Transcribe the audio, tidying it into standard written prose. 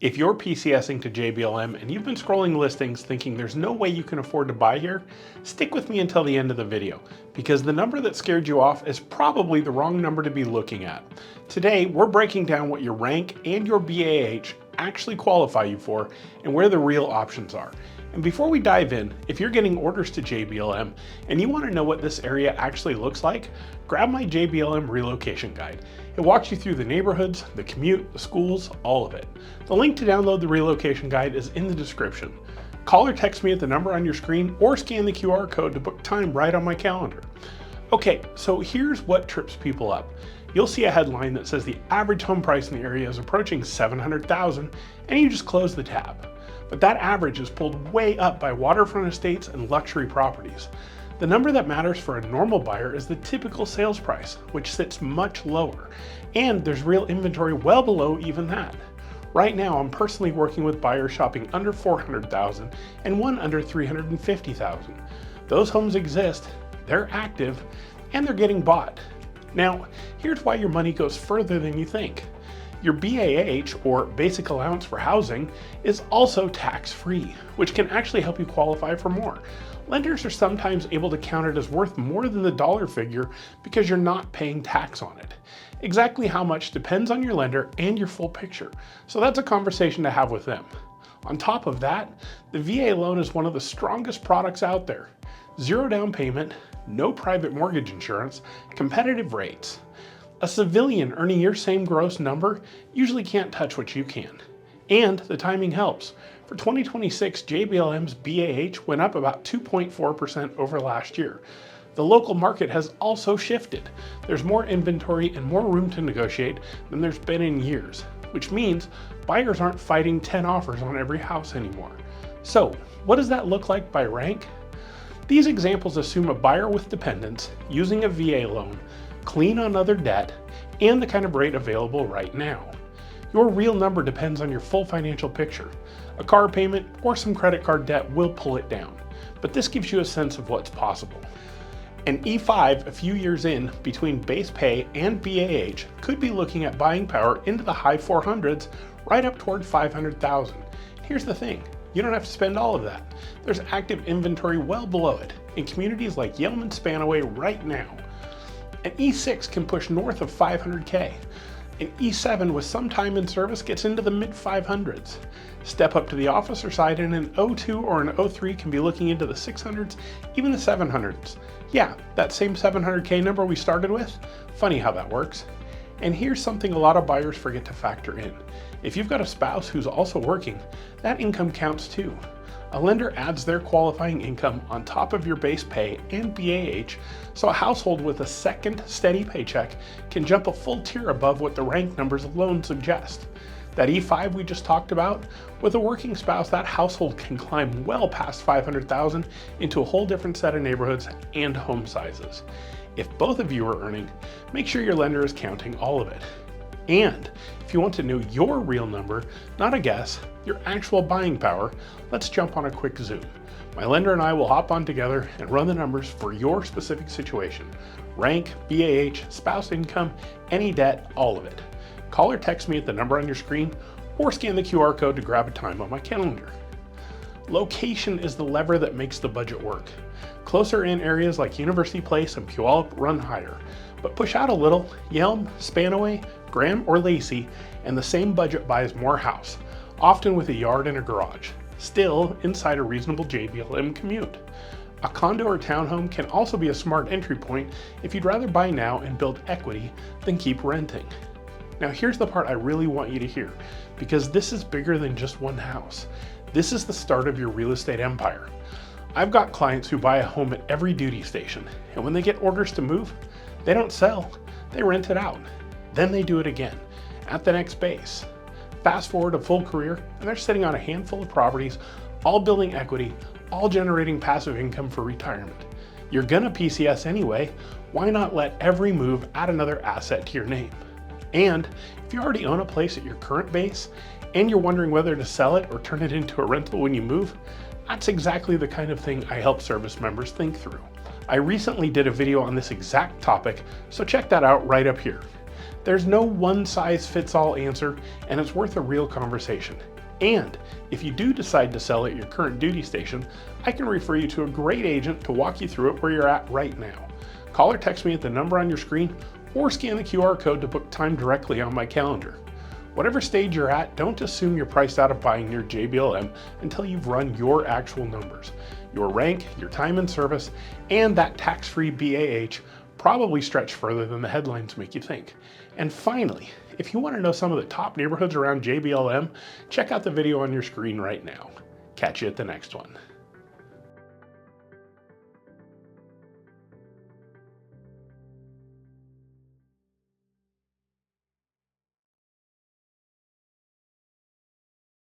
If you're PCSing to JBLM and you've been scrolling listings thinking there's no way you can afford to buy here, stick with me until the end of the video, because the number that scared you off is probably the wrong number to be looking at. Today, we're breaking down what your rank and your BAH actually qualify you for and where the real options are. And before we dive in, if you're getting orders to JBLM and you want to know what this area actually looks like, grab my JBLM Relocation Guide. It walks you through the neighborhoods, the commute, the schools, all of it. The link to download the Relocation Guide is in the description. Call or text me at the number on your screen or scan the QR code to book time right on my calendar. Okay, so here's what trips people up. You'll see a headline that says the average home price in the area is approaching $700,000 and you just close the tab. But that average is pulled way up by waterfront estates and luxury properties. The number that matters for a normal buyer is the typical sales price, which sits much lower, and there's real inventory well below even that. Right now, I'm personally working with buyers shopping under $400,000 and one under $350,000. Those homes exist, they're active, and they're getting bought. Now, here's why your money goes further than you think. Your BAH, or Basic Allowance for Housing, is also tax-free, which can actually help you qualify for more. Lenders are sometimes able to count it as worth more than the dollar figure because you're not paying tax on it. Exactly how much depends on your lender and your full picture, so that's a conversation to have with them. On top of that, the VA loan is one of the strongest products out there. Zero down payment, no private mortgage insurance, competitive rates. A civilian earning your same gross number usually can't touch what you can. And the timing helps. For 2026, JBLM's BAH went up about 2.4% over last year. The local market has also shifted. There's more inventory and more room to negotiate than there's been in years, which means buyers aren't fighting 10 offers on every house anymore. So, what does that look like by rank? These examples assume a buyer with dependents, using a VA loan, clean on other debt, and the kind of rate available right now. Your real number depends on your full financial picture. A car payment or some credit card debt will pull it down, but this gives you a sense of what's possible. An E5 a few years in between base pay and BAH could be looking at buying power into the high 400s right up toward 500,000. Here's the thing, you don't have to spend all of that. There's active inventory well below it in communities like Yelm and Spanaway right now. An E6 can push north of 500K. An E7 with some time in service gets into the mid 500s. Step up to the officer side and an O2 or an O3 can be looking into the 600s, even the 700s. Yeah, that same 700K number we started with. Funny how that works. And here's something a lot of buyers forget to factor in. If you've got a spouse who's also working, that income counts too. A lender adds their qualifying income on top of your base pay and BAH, so a household with a second steady paycheck can jump a full tier above what the rank numbers alone suggest. That E5 we just talked about, with a working spouse, that household can climb well past 500,000 into a whole different set of neighborhoods and home sizes. If both of you are earning, make sure your lender is counting all of it. And if you want to know your real number, not a guess, your actual buying power, let's jump on a quick Zoom. My lender and I will hop on together and run the numbers for your specific situation. Rank, BAH, spouse income, any debt, all of it. Call or text me at the number on your screen or scan the QR code to grab a time on my calendar. Location is the lever that makes the budget work. Closer in areas like University Place and Puyallup run higher, but push out a little, Yelm, Spanaway, Graham, or Lacey, and the same budget buys more house, often with a yard and a garage, still inside a reasonable JBLM commute. A condo or townhome can also be a smart entry point if you'd rather buy now and build equity than keep renting. Now here's the part I really want you to hear, because this is bigger than just one house. This is the start of your real estate empire. I've got clients who buy a home at every duty station, and when they get orders to move, they don't sell, they rent it out. Then they do it again, at the next base. Fast forward a full career, and they're sitting on a handful of properties, all building equity, all generating passive income for retirement. You're gonna PCS anyway, why not let every move add another asset to your name? And if you already own a place at your current base, and you're wondering whether to sell it or turn it into a rental when you move, that's exactly the kind of thing I help service members think through. I recently did a video on this exact topic, so check that out right up here. There's no one-size-fits-all answer, and it's worth a real conversation. And if you do decide to sell at your current duty station, I can refer you to a great agent to walk you through it where you're at right now. Call or text me at the number on your screen, or scan the QR code to book time directly on my calendar. Whatever stage you're at, don't assume you're priced out of buying your JBLM until you've run your actual numbers. Your rank, your time in service, and that tax-free BAH probably stretch further than the headlines make you think. And finally, if you want to know some of the top neighborhoods around JBLM, check out the video on your screen right now. Catch you at the next one.